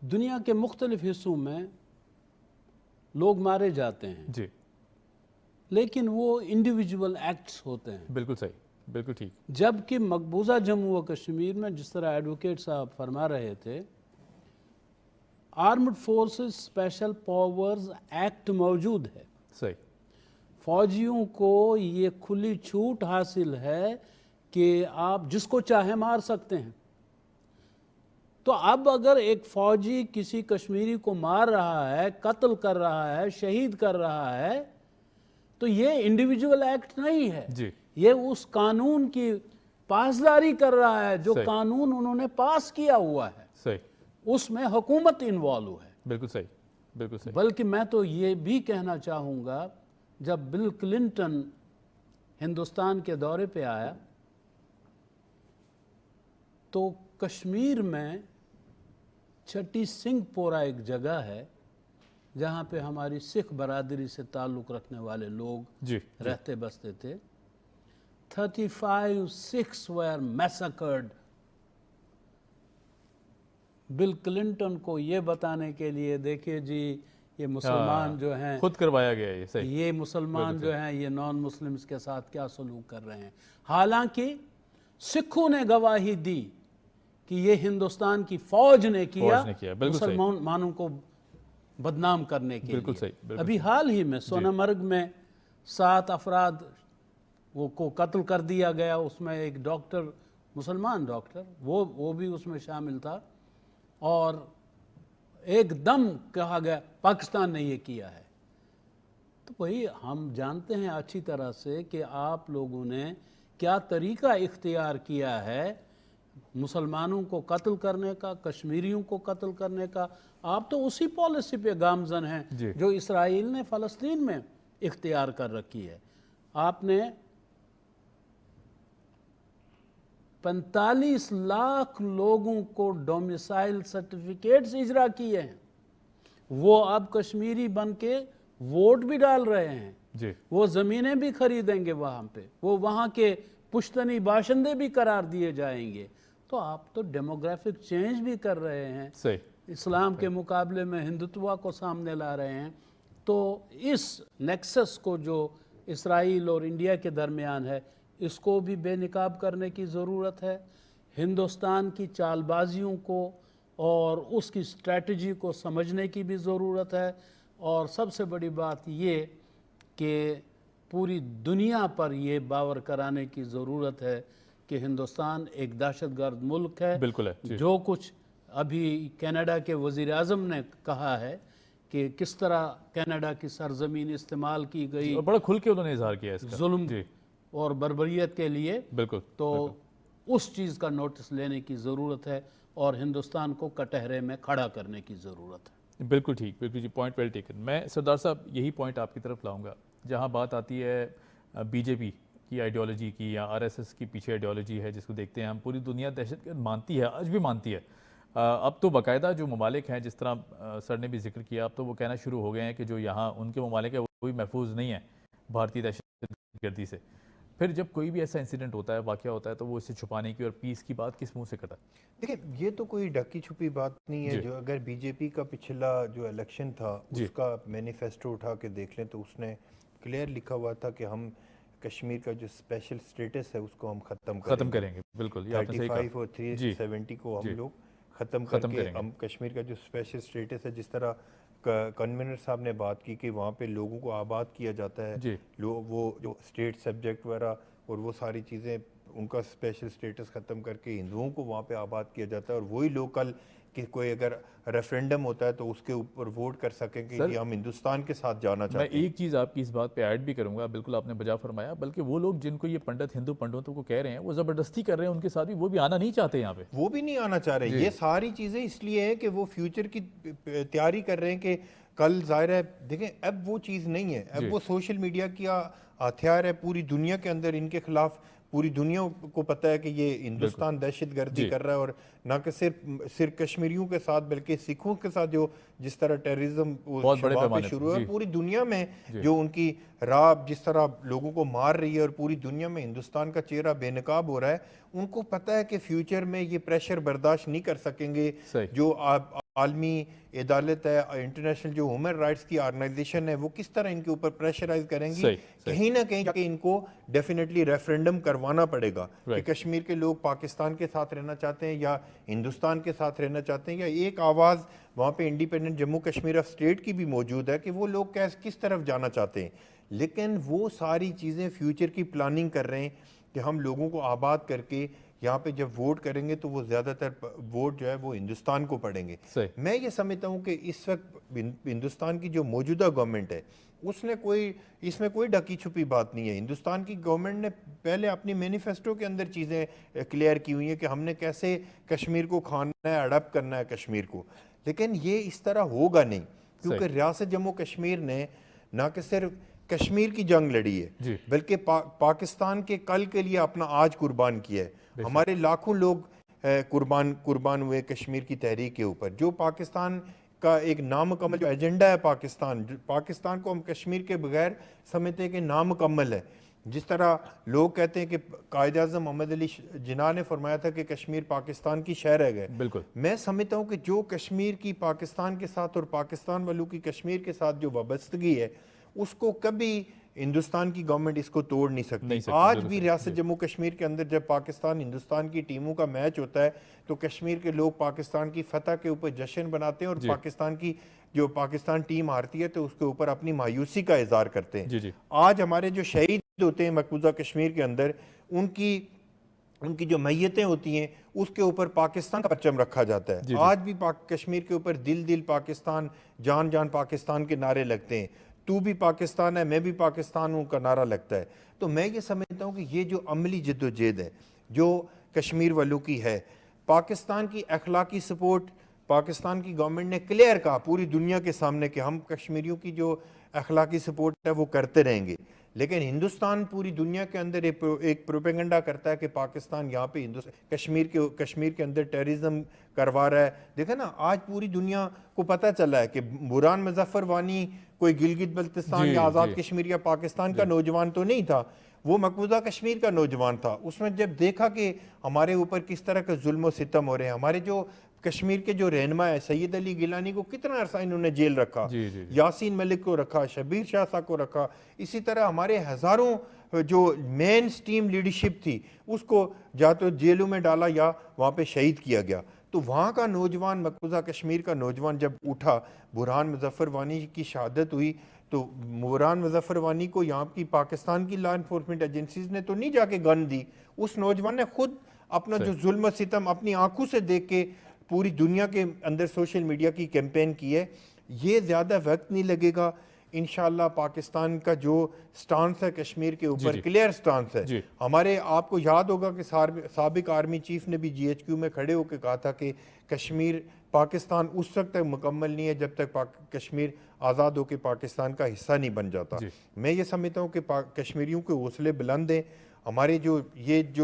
دنیا کے مختلف حصوں میں لوگ مارے جاتے ہیں لیکن وہ انڈیویجول ایکٹس ہوتے ہیں. بالکل صحیح, بالکل ٹھیک. جبکہ مقبوضہ جموں و کشمیر میں جس طرح ایڈوکیٹ صاحب فرما رہے تھے, armed forces special powers act موجود ہے. صحیح. فوجیوں کو یہ کھلی چھوٹ حاصل ہے کہ آپ جس کو چاہے مار سکتے ہیں. تو اب اگر ایک فوجی کسی کشمیری کو مار رہا ہے, قتل کر رہا ہے, شہید کر رہا ہے, تو یہ انڈیویجول ایکٹ نہیں ہے, یہ اس قانون کی پاسداری کر رہا ہے، جو قانون انہوں نے پاس کیا ہوا ہے صحیح، اس میں حکومت انوالو ہے. بالکل صحیح، بالکل صحیح. بلکہ میں تو یہ بھی کہنا چاہوں گا، جب بل کلنٹن ہندوستان کے دورے پہ آیا تو کشمیر میں چھٹی سنگھ پورہ ایک جگہ ہے جہاں پہ ہماری سکھ برادری سے تعلق رکھنے والے لوگ رہتے بستے تھے. 35 Sikhs were massacred. Bill Clinton کو یہ بتانے کے لیے دیکھیں جی یہ مسلمان جو ہیں خود کروایا گیا ہے صحیح، یہ مسلمان جو ہیں یہ نان مسلمز کے ساتھ کیا سلوک کر رہے ہیں. حالانکہ سکھوں نے گواہی دی کہ یہ ہندوستان کی فوج نے کیا مسلمانوں کو بدنام کرنے کے لیے. ابھی حال ہی میں سونا مرگ میں 7 افراد کو قتل کر دیا گیا، اس میں ایک ڈاکٹر، مسلمان ڈاکٹر، وہ بھی اس میں شامل تھا، اور ایک دم کہا گیا پاکستان نے یہ کیا ہے. تو وہی ہم جانتے ہیں اچھی طرح سے کہ آپ لوگوں نے کیا طریقہ اختیار کیا ہے مسلمانوں کو قتل کرنے کا، کشمیریوں کو قتل کرنے کا. آپ تو اسی پالیسی پہ گامزن ہیں جو اسرائیل نے فلسطین میں اختیار کر رکھی ہے. آپ نے 45 لاکھ لوگوں کو ڈومیسائل سرٹیفکیٹس اجرا کیے ہیں. وہ اب کشمیری بن کے ووٹ بھی ڈال رہے ہیں، وہ زمینیں بھی خریدیں گے وہاں پہ، وہ وہاں کے پشتنی باشندے بھی قرار دیے جائیں گے. تو آپ تو ڈیموگرافک چینج بھی کر رہے ہیں، اسلام کے مقابلے میں ہندوتوا کو سامنے لا رہے ہیں. تو اس نیکسس کو جو اسرائیل اور انڈیا کے درمیان ہے اس کو بھی بے نقاب کرنے کی ضرورت ہے. ہندوستان کی چال بازیوں کو اور اس کی اسٹریٹجی کو سمجھنے کی بھی ضرورت ہے. اور سب سے بڑی بات یہ کہ پوری دنیا پر یہ باور کرانے کی ضرورت ہے کہ ہندوستان ایک دہشت گرد ملک ہے. بالکل ہے. جو کچھ ابھی کینیڈا کے وزیر اعظم نے کہا ہے کہ کس طرح کینیڈا کی سرزمین استعمال کی گئی، بڑا کھل کے انہوں نے اظہار کیا اس کا، ظلم اور بربریت کے لیے. بالکل. تو اس چیز کا نوٹس لینے کی ضرورت ہے اور ہندوستان کو کٹہرے میں کھڑا کرنے کی ضرورت ہے. بالکل ٹھیک، بالکل جی، پوائنٹ ویل ٹیکن. میں سردار صاحب یہی پوائنٹ آپ کی طرف لاؤں گا جہاں بات آتی ہے بی جے پی کی آئیڈیالوجی کی یا آر ایس ایس کی پیچھے آئیڈیالوجی ہے جس کو دیکھتے ہیں ہم. پوری دنیا دہشت گرد مانتی ہے، آج بھی مانتی ہے. اب تو باقاعدہ جو ممالک ہیں جس طرح سر نے بھی ذکر کیا، اب تو وہ کہنا شروع ہو گئے ہیں کہ جو یہاں ان کے ممالک ہیں وہ بھی محفوظ نہیں ہیں بھارتی دہشت گردی سے. پھر جب کوئی بھی ایسا انسیڈنٹ ہوتا ہے، واقعہ ہوتا ہے، تو وہ اسے چھپانے کی اور پیس کی بات کس منہ سے کرتا ہے؟ دیکھیں یہ تو کوئی ڈھکی چھپی بات نہیں ہے. جو اگر بی جے پی کا پچھلا جو الیکشن تھا اس کا مینیفیسٹو اٹھا کے دیکھ لیں تو اس نے کلیئر لکھا ہوا تھا کہ ہم کشمیر کا جو اسپیشل سٹیٹس ہے اس کو ہم ختم کریں گے. بالکل. 35 اور 370 کو ہم لوگ ختم کر کے ہم کشمیر کا جو اسپیشل سٹیٹس ہے، جس طرح کنوینر صاحب نے بات کی کہ وہاں پہ لوگوں کو آباد کیا جاتا ہے، وہ جو اسٹیٹ سبجیکٹ وغیرہ اور وہ ساری چیزیں ان کا اسپیشل سٹیٹس ختم کر کے ہندوؤں کو وہاں پہ آباد کیا جاتا ہے. اور وہی لوگ کل کہ کوئی اگر ریفرینڈم ہوتا ہے تو اس کے اوپر ووٹ کر سکیں کہ ہم ہندوستان کے ساتھ جانا چاہتے ہیں. میں ایک چیز آپ کی اس بات پہ ایڈ بھی کروں گا، بالکل آپ نے بجا فرمایا. بلکہ وہ لوگ جن کو یہ پنڈت ہندو پنڈتوں کو کہہ رہے ہیں وہ زبردستی کر رہے ہیں ان کے ساتھ بھی، وہ بھی آنا نہیں چاہتے یہاں پہ، وہ بھی نہیں آنا چاہ رہے. یہ ساری چیزیں اس لیے ہیں کہ وہ فیوچر کی تیاری کر رہے ہیں کہ کل ظاہر ہے دیکھیں اب وہ چیز نہیں ہے. اب وہ سوشل میڈیا کیا ہتھیار ہے پوری دنیا کے اندر، ان کے خلاف پوری دنیا کو پتہ ہے کہ یہ ہندوستان دہشت گردی کر رہا ہے. اور نہ کہ صرف کشمیریوں کے ساتھ بلکہ سکھوں کے ساتھ جو جس طرح ٹیررزم شروع ہوا ہے پوری دنیا میں، جو ان کی راہ جس طرح لوگوں کو مار رہی ہے اور پوری دنیا میں ہندوستان کا چہرہ بے نقاب ہو رہا ہے، ان کو پتہ ہے کہ فیوچر میں یہ پریشر برداشت نہیں کر سکیں گے. جو عالمی عدالت ہے، انٹرنیشنل جو ہیومن رائٹس کی آرگنائزیشن ہے، وہ کس طرح ان کے اوپر پریشرائز کریں گی. کہیں نہ کہیں کہ ان کو ڈیفینیٹلی ریفرینڈم کروانا پڑے گا کہ کشمیر کے لوگ پاکستان کے ساتھ رہنا چاہتے ہیں یا ہندوستان کے ساتھ رہنا چاہتے ہیں. یا ایک آواز وہاں پہ independent Jammu Kashmir of state کی بھی موجود ہے کہ وہ لوگ کس طرف جانا چاہتے ہیں. لیکن وہ ساری چیزیں فیوچر کی پلاننگ کر رہے ہیں کہ ہم لوگوں کو آباد کر کے یہاں پہ جب ووٹ کریں گے تو وہ زیادہ تر ووٹ جو ہے وہ ہندوستان کو پڑیں گے. میں یہ سمجھتا ہوں کہ اس وقت ہندوستان کی جو موجودہ گورنمنٹ ہے اس میں کوئی ڈھکی چھپی بات نہیں ہے. ہندوستان کی گورنمنٹ نے پہلے اپنی مینیفیسٹو کے اندر چیزیں کلیئر کی ہوئی ہیں کہ ہم نے کیسے کشمیر کو کھانا ہے, اڈاپٹ کرنا ہے کشمیر کو. لیکن یہ اس طرح ہوگا نہیں, کیونکہ ریاست جموں کشمیر نے نہ کہ صرف کشمیر کی جنگ لڑی ہے بلکہ پاکستان کے کل کے لیے اپنا آج قربان کیا ہے. ہمارے لاکھوں لوگ قربان ہوئے کشمیر کی تحریک کے اوپر. جو پاکستان کا ایک نامکمل جو ایجنڈا ہے پاکستان کو ہم کشمیر کے بغیر سمجھتے ہیں کہ نامکمل ہے. جس طرح لوگ کہتے ہیں کہ قائد اعظم محمد علی جناح نے فرمایا تھا کہ کشمیر پاکستان کی شہ رہ گئے. بالکل میں سمجھتا ہوں کہ جو کشمیر کی پاکستان کے ساتھ اور پاکستان والوں کی کشمیر کے ساتھ جو وابستگی ہے اس کو کبھی ہندوستان کی گورنمنٹ اس کو توڑ نہیں سکتی. آج بھی ریاست جموں کشمیر کے اندر جب پاکستان ہندوستان کی ٹیموں کا میچ ہوتا ہے تو کشمیر کے لوگ پاکستان کی فتح کے اوپر جشن بناتے ہیں اور پاکستان ٹیم ہارتی ہے تو اس کے اوپر اپنی مایوسی کا اظہار کرتے ہیں. آج ہمارے جو شہید ہوتے ہیں مقبوضہ کشمیر کے اندر ان کی جو میتیں ہوتی ہیں اس کے اوپر پاکستان کا پرچم رکھا جاتا ہے. آج بھی کشمیر کے اوپر دل پاکستان, جان جان پاکستان کے نعرے لگتے ہیں. تو بھی پاکستان ہے, میں بھی پاکستان ہوں کا نعرہ لگتا ہے. تو میں یہ سمجھتا ہوں کہ یہ جو عملی جد و جہد ہے جو کشمیر والوں کی ہے, پاکستان کی اخلاقی سپورٹ پاکستان کی گورنمنٹ نے کلیئر کہا پوری دنیا کے سامنے کہ ہم کشمیریوں کی جو اخلاقی سپورٹ ہے وہ کرتے رہیں گے. لیکن ہندوستان پوری دنیا کے اندر ایک پروپیگنڈا کرتا ہے کہ پاکستان یہاں پہ کشمیر کے اندر ٹیررزم کروا رہا ہے. دیکھیں نا آج پوری دنیا کو پتہ چلا ہے کہ برہان مظفر وانی کوئی گلگت بلتستان یا آزاد کشمیر یا پاکستان کا نوجوان تو نہیں تھا, وہ مقبوضہ کشمیر کا نوجوان تھا. اس میں جب دیکھا کہ ہمارے اوپر کس طرح کا ظلم و ستم ہو رہے ہیں, ہمارے جو کشمیر کے جو رہنما ہے سید علی گیلانی کو کتنا عرصہ انہوں نے جیل رکھا, یاسین ملک کو رکھا, شبیر شاہ صاحب کو رکھا, اسی طرح ہمارے ہزاروں جو مین سٹیم لیڈرشپ تھی اس کو یا تو جیلوں میں ڈالا یا وہاں پہ شہید کیا گیا. تو وہاں کا نوجوان مقبوضہ کشمیر کا نوجوان جب اٹھا, برہان مظفر وانی کی شہادت ہوئی تو برہان مظفر وانی کو یہاں کی پاکستان کی لا انفورسمنٹ ایجنسیز نے تو نہیں جا کے گن دی, اس نوجوان نے خود اپنا جو ظلم و ستم اپنی آنکھوں سے دیکھ کے پوری دنیا کے اندر سوشل میڈیا کی کیمپین کی ہے. یہ زیادہ وقت نہیں لگے گا انشاءاللہ. پاکستان کا جو سٹانس ہے کشمیر کے اوپر کلیئر سٹانس ہے. ہمارے آپ کو یاد ہوگا کہ سابق آرمی چیف نے بھی جی ایچ کیو میں کھڑے ہو کے کہا تھا کہ کشمیر پاکستان اس وقت تک مکمل نہیں ہے جب تک کشمیر آزاد ہو کے پاکستان کا حصہ نہیں بن جاتا. میں یہ سمجھتا ہوں کہ کشمیریوں کے حوصلے بلند ہیں. ہمارے جو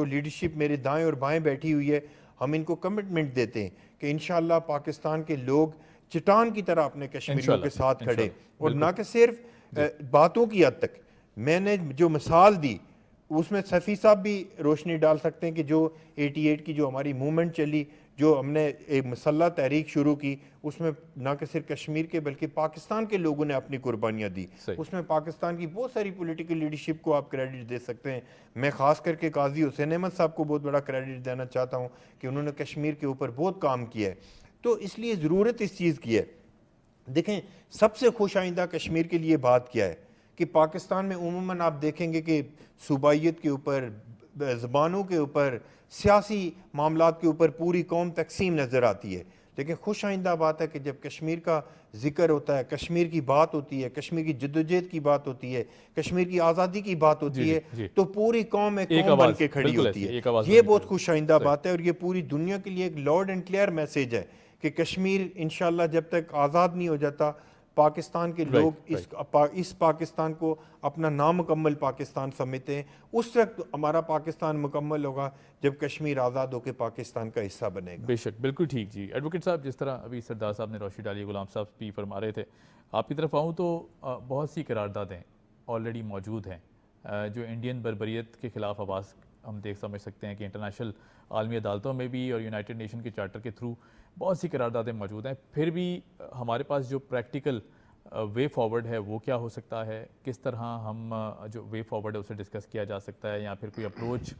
لیڈرشپ میرے دائیں اور بائیں بیٹھی ہوئی ہے, ہم ان کو کمٹمنٹ دیتے ہیں کہ انشاءاللہ پاکستان کے لوگ چٹان کی طرح اپنے کشمیریوں کے ساتھ کھڑے, اور نہ کہ صرف باتوں کی حد تک. میں نے جو مثال دی اس میں صفی صاحب بھی روشنی ڈال سکتے ہیں کہ جو 88 کی جو ہماری موومنٹ چلی, جو ہم نے ایک مسلح تحریک شروع کی, اس میں نہ کہ صرف کشمیر کے بلکہ پاکستان کے لوگوں نے اپنی قربانیاں دی. اس میں پاکستان کی بہت ساری پولیٹیکل لیڈرشپ کو آپ کریڈٹ دے سکتے ہیں. میں خاص کر کے قاضی حسین احمد صاحب کو بہت بڑا کریڈٹ دینا چاہتا ہوں کہ انہوں نے کشمیر کے اوپر بہت کام کیا ہے. تو اس لیے ضرورت اس چیز کی ہے. دیکھیں سب سے خوش آئندہ کشمیر کے لیے بات کیا ہے کہ پاکستان میں عموماً آپ دیکھیں گے کہ صوبائیت کے اوپر, زبانوں کے اوپر, سیاسی معاملات کے اوپر پوری قوم تقسیم نظر آتی ہے. لیکن خوش آئندہ بات ہے کہ جب کشمیر کا ذکر ہوتا ہے, کشمیر کی بات ہوتی ہے, کشمیر کی جدوجہد کی بات ہوتی ہے, کشمیر کی آزادی کی بات ہوتی ہے, تو پوری قوم ایک قوم بن کے کھڑی ہوتی ہے. یہ بہت خوش آئندہ بات ہے, اور یہ پوری دنیا کے لیے ایک لاؤڈ اینڈ کلیئر میسیج ہے کہ کشمیر انشاءاللہ جب تک آزاد نہیں ہو جاتا, پاکستان کے لوگ اس پاکستان کو اپنا نامکمل پاکستان سمجھتے ہیں. اس وقت ہمارا پاکستان مکمل ہوگا جب کشمیر آزاد ہو کے پاکستان کا حصہ بنے گا. بے شک, بالکل ٹھیک. جی ایڈوکیٹ صاحب, جس طرح ابھی سردار صاحب نے روشنی ڈالی, غلام صاحب بھی فرما رہے تھے, آپ کی طرف آؤں تو بہت سی قراردادیں آلریڈی موجود ہیں جو انڈین بربریت کے خلاف آواز ہم سمجھ سکتے ہیں کہ انٹرنیشنل عالمی عدالتوں میں بھی اور یونائٹڈ نیشن کے چارٹر کے تھرو بہت سی قراردادیں موجود ہیں. پھر بھی ہمارے پاس جو پریکٹیکل وے فارورڈ ہے وہ کیا ہو سکتا ہے, کس طرح ہم جو وے فارورڈ ہے اسے ڈسکس کیا جا سکتا ہے, یا پھر کوئی اپروچ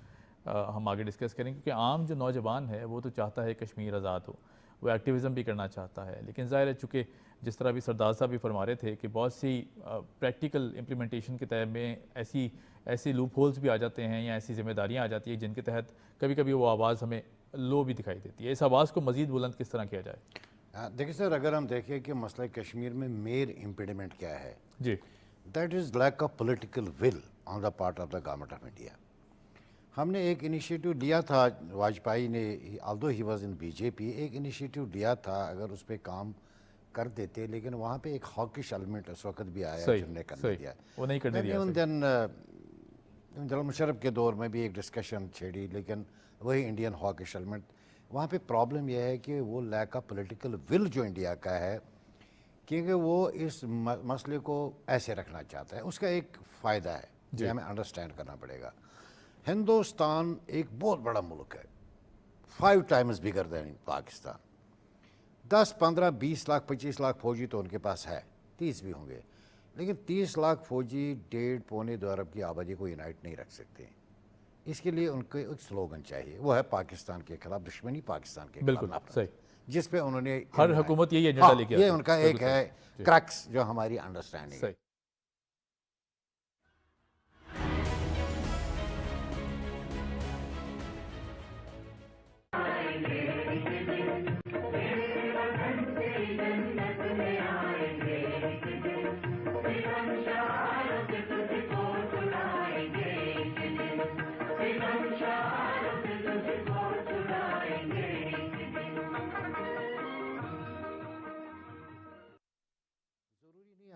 ہم آگے ڈسکس کریں, کیونکہ عام جو نوجوان ہے وہ تو چاہتا ہے کشمیر آزاد ہو, وہ ایکٹیویزم بھی کرنا چاہتا ہے. لیکن ظاہر ہے چونکہ جس طرح بھی سردار صاحب بھی فرما رہے تھے کہ بہت سی پریکٹیکل امپلیمنٹیشن کے تحت میں ایسی لوپ ہولز بھی آ جاتے ہیں یا ایسی ذمہ داریاں آ جاتی ہیں جن کے تحت کبھی کبھی وہ آواز ہمیں لو بھی دکھائی دیتی ہے. اس آواز کو مزید بلند کس طرح کیا جائے؟ دیکھیں سر، اگر ہم دیکھیں کہ مسئلہ کشمیر میں مین امپیڈمنٹ کیا ہے، جی that is lack of political will on the part of the government of India. ہم نے ایک انیشیٹو لیا تھا، واجپئی نے آلدو he was in B J پی، ایک انیشیٹو لیا تھا اگر اس پہ کام کر دیتے، لیکن وہاں پہ ایک ہاکش ایلیمنٹ اس وقت بھی آیا جن نے کرنے دیا. وہ نہیں کرنے دیا. دین جنرل مشرف کے دور میں بھی ایک ڈسکشن چھیڑی، لیکن وہی انڈین ہاکش ایلیمنٹ. وہاں پہ پرابلم یہ ہے کہ وہ لیک آف پولیٹیکل ول جو انڈیا کا ہے، کیونکہ وہ اس مسئلے کو ایسے رکھنا چاہتا ہے. اس کا ایک فائدہ ہے جو ہمیں انڈرسٹینڈ کرنا پڑے گا. ہندوستان ایک بہت بڑا ملک ہے، 5 times bigger than Pakistan. 10 15 20 lakh 25 lakh فوجی تو ان کے پاس ہے، 30 بھی ہوں گے، لیکن 30 لاکھ فوجی 1.5 ارب کی آبادی کو یونائٹ نہیں رکھ سکتے. اس کے لیے ان کو ایک سلوگن چاہیے، وہ ہے پاکستان کے خلاف دشمنی، پاکستان کے بالکل خلاف، صحیح. جس پہ انہوں نے ہر حکومت یہی ایجنڈا لے کے آتی یہ ہے. ان کا ایک ہے کریکس جو ہماری انڈرسٹینڈنگ ہے. صحیح.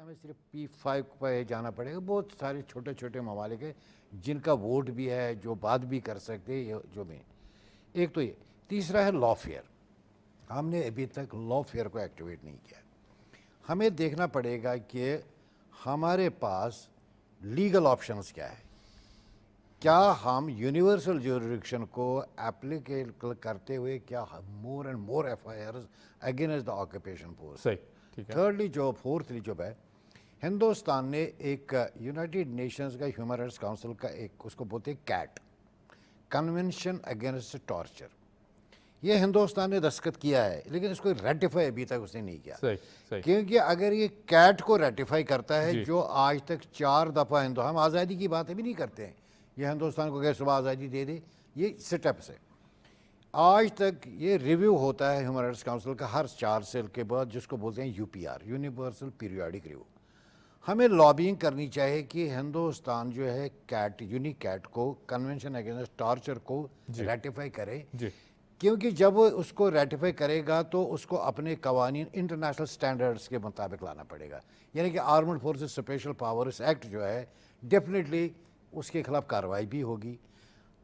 ہمیں صرف P5 پہ جانا پڑے گا. بہت سارے چھوٹے چھوٹے ممالک ہیں جن کا ووٹ بھی ہے، جو بات بھی کر سکتے، جو بھی. ایک تو یہ. تیسرا ہے لا فیئر. ہم نے ابھی تک لا فیئر کو ایکٹیویٹ نہیں کیا. ہمیں دیکھنا پڑے گا کہ ہمارے پاس لیگل آپشنز کیا ہے. کیا ہم یونیورسل جوریڈکشن کو اپلیکیبل کرتے ہوئے کیا more and more FIRs against the occupation force. Thirdly جو فورتھلی جو ہے، ہندوستان نے ایک یونائٹیڈ نیشنز کا ہیومن رائٹس کاؤنسل کا ایک، اس کو بولتے ہیں کیٹ، کنونشن اگینسٹ ٹارچر. یہ ہندوستان نے دستخط کیا ہے، لیکن اس کو ریٹیفائی ابھی تک اس نے نہیں کیا. کیونکہ اگر یہ کیٹ کو ریٹیفائی کرتا ہے، جو آج تک 4 دفعہ ہم آزادی کی بات ابھی نہیں کرتے ہیں، یہ ہندوستان کو کہ صبح آزادی دے دے، یہ سٹیپس ہے. آج تک یہ ریویو ہوتا ہے ہیومن رائٹس کاؤنسل کا ہر 4 سال کے بعد، جس کو بولتے ہیں UPR، یونیورسل پیریوڈک ریویو. ہمیں لابینگ کرنی چاہیے کہ ہندوستان جو ہے کیٹ، یونیکیٹ کو، کنونشن اگینسٹ ٹارچر کو ریٹیفائی کرے. کیونکہ جب وہ اس کو ریٹیفائی کرے گا تو اس کو اپنے قوانین انٹرنیشنل سٹینڈرڈز کے مطابق لانا پڑے گا. یعنی کہ armed forces special powers act جو ہے، ڈیفینیٹلی اس کے خلاف کارروائی بھی ہوگی.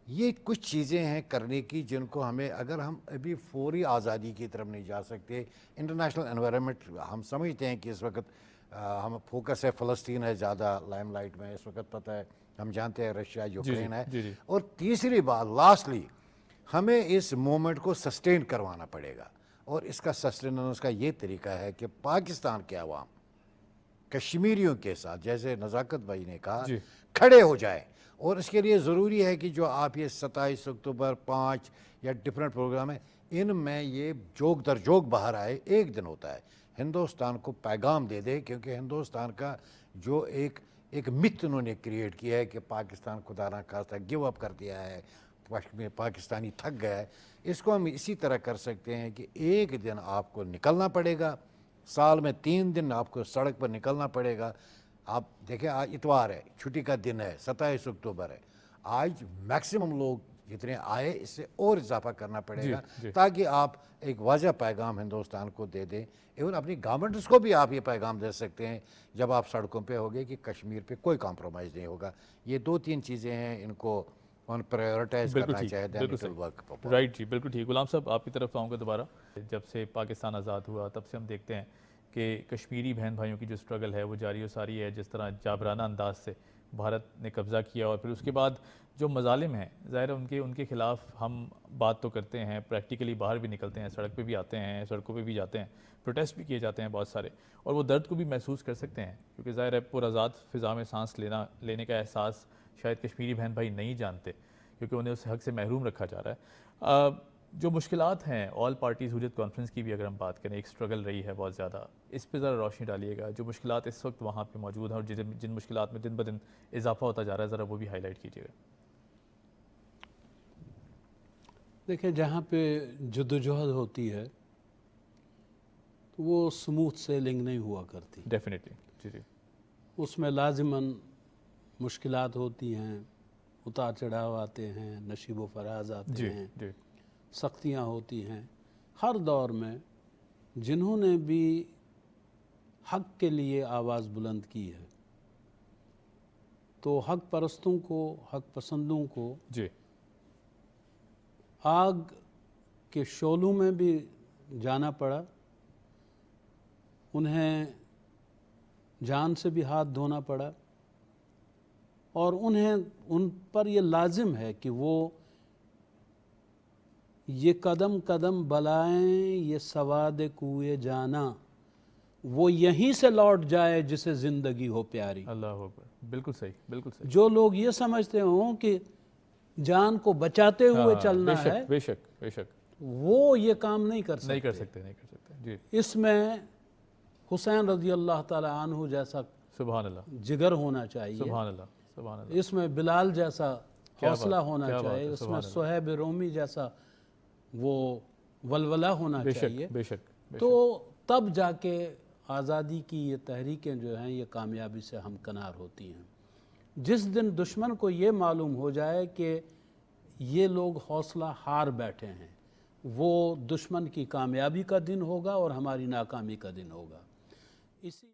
یہ کچھ چیزیں ہیں کرنے کی جن کو ہمیں، اگر ہم ابھی فوری آزادی کی طرف نہیں جا سکتے، انٹرنیشنل انوائرمنٹ ہم سمجھتے ہیں کہ اس وقت ہم فوکس ہے فلسطین ہے زیادہ لائم لائٹ میں اس وقت، پتہ ہے ہم جانتے ہیں رشیا یوکرین ہے. اور تیسری بات لاسٹلی، ہمیں اس موومنٹ کو سسٹین کروانا پڑے گا. اور اس کا سسٹیننس کا یہ طریقہ ہے کہ پاکستان کے عوام کشمیریوں کے ساتھ، جیسے نزاکت بھائی نے کہا، کھڑے ہو جائیں. اور اس کے لیے ضروری ہے کہ جو آپ یہ 27 اکتوبر 5 یا ڈفرینٹ پروگرام ہیں، ان میں یہ جوک در جوک باہر آئے. ایک دن ہوتا ہے، ہندوستان کو پیغام دے دے، کیونکہ ہندوستان کا جو ایک مت انہوں نے کریٹ کیا ہے کہ پاکستان خدا نہ خواستہ گیو اپ کر دیا ہے، پاکستانی تھک گیا ہے. اس کو ہم اسی طرح کر سکتے ہیں کہ ایک دن آپ کو نکلنا پڑے گا، سال میں 3 دن آپ کو سڑک پر نکلنا پڑے گا. آپ دیکھیں آج اتوار ہے، چھٹی کا دن ہے، 27 اکتوبر ہے. آج میکسیمم لوگ جتنے آئے، اس سے اور اضافہ کرنا پڑے گا تاکہ آپ ایک واضح پیغام ہندوستان کو دے دیں. ایون اپنی گورنمنٹس کو بھی آپ یہ پیغام دے سکتے ہیں جب آپ سڑکوں پہ ہوگے کہ کشمیر پہ کوئی کمپرومائز نہیں ہوگا. یہ 2-3 چیزیں ہیں، ان کو پرائیورٹائز کرنا چاہیے. رائٹ جی، بالکل ٹھیک. غلام صاحب آپ کی طرف آؤں گا دوبارہ. جب سے پاکستان آزاد ہوا تب سے ہم دیکھتے ہیں کہ کشمیری بہن بھائیوں کی جو سٹرگل ہے وہ جاری و ساری ہے. جس طرح جابرانہ انداز سے بھارت نے قبضہ کیا، اور پھر اس کے بعد جو مظالم ہیں، ظاہر ہے ان کے خلاف ہم بات تو کرتے ہیں، پریکٹیکلی باہر بھی نکلتے ہیں، سڑک پہ بھی آتے ہیں، سڑکوں پہ بھی جاتے ہیں، پروٹیسٹ بھی کیے جاتے ہیں بہت سارے، اور وہ درد کو بھی محسوس کر سکتے ہیں. کیونکہ ظاہر ہے پرآزاد فضا میں سانس لینے کا احساس شاید کشمیری بہن بھائی نہیں جانتے، کیونکہ انہیں اس حق سے محروم رکھا جا رہا ہے. جو مشکلات ہیں آل پارٹیز حریت کانفرنس کی بھی اگر ہم بات کریں، ایک سٹرگل رہی ہے بہت زیادہ، اس پہ ذرا روشنی ڈالیے گا، جو مشکلات اس وقت وہاں پہ موجود ہیں اور جن مشکلات میں دن بدن اضافہ ہوتا جا رہا ہے، ذرا وہ بھی ہائی لائٹ کیجیے گا۔ دیکھیں، جہاں پہ جدوجہد ہوتی ہے تو وہ سموتھ سیلنگ نہیں ہوا کرتی، ڈیفینیٹلی، جی جی، اس میں لازماً مشکلات ہوتی ہیں، اتار چڑھاؤ آتے ہیں، نشیب و فراز آتے جی ہیں، جی، سختیاں ہوتی ہیں۔ ہر دور میں جنہوں نے بھی حق کے لیے آواز بلند کی ہے تو حق پرستوں کو، حق پسندوں کو جی، آگ کے شعلوں میں بھی جانا پڑا، انہیں جان سے بھی ہاتھ دھونا پڑا، اور ان پر یہ لازم ہے کہ وہ یہ قدم قدم بلائیں یہ سواد کوئے جانا، وہ یہیں سے لوٹ جائے جسے زندگی ہو پیاری۔ اللہ اکبر، بالکل صحیح، بالکل صحیح، جو لوگ یہ سمجھتے ہوں کہ جان کو بچاتے ہوئے چلنا ہے، بے شک بے شک، وہ یہ کام نہیں کر نہیں کر سکتے۔ سکتے، جی، اس میں حسین رضی اللہ تعالی عنہ جیسا سبحان اللہ، جگر ہونا چاہیے، سبحان اللہ، سبحان اللہ، اس میں بلال جیسا حوصلہ ہونا کیا بات چاہیے، ہے، اس میں سبحان اللہ، صہیب رومی جیسا وہ ولولہ ہونا بے چاہیے، شک بے شک، تو تب جا کے آزادی کی یہ تحریکیں جو ہیں یہ کامیابی سے ہمکنار ہوتی ہیں۔ جس دن دشمن کو یہ معلوم ہو جائے کہ یہ لوگ حوصلہ ہار بیٹھے ہیں، وہ دشمن کی کامیابی کا دن ہوگا اور ہماری ناکامی کا دن ہوگا۔ اسی